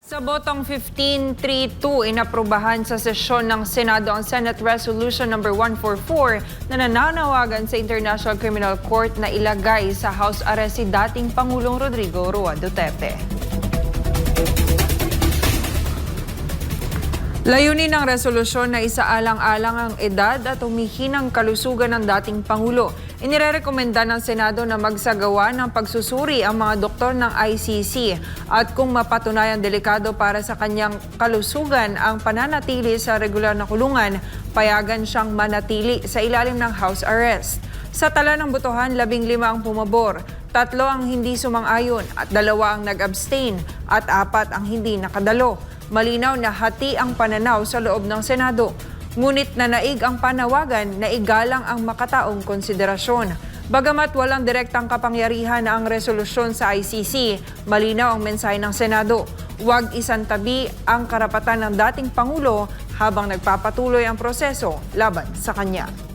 Sa botong 15-3-2, inaprubahan sa sesyon ng Senado ang Senate Resolution No. 144 na nananawagan sa International Criminal Court na ilagay sa house arrest si dating Pangulong Rodrigo Roa Duterte. Layunin ng resolusyon na isaalang-alang ang edad at humihinang kalusugan ng dating Pangulo. Inirekomenda ng Senado na magsagawa ng pagsusuri ang mga doktor ng ICC at kung mapatunayan delikado para sa kanyang kalusugan ang pananatili sa regular na kulungan, payagan siyang manatili sa ilalim ng house arrest. Sa tala ng botohan, 15 ang pumabor, 3 ang hindi sumang-ayon at 2 ang nag-abstain at 4 ang hindi nakadalo. Malinaw na hati ang pananaw sa loob ng Senado. Ngunit nanaig ang panawagan na igalang ang makataong konsiderasyon. Bagamat walang direktang kapangyarihan ang resolusyon sa ICC, malinaw ang mensahe ng Senado. Huwag isantabi ang karapatan ng dating Pangulo habang nagpapatuloy ang proseso laban sa kanya.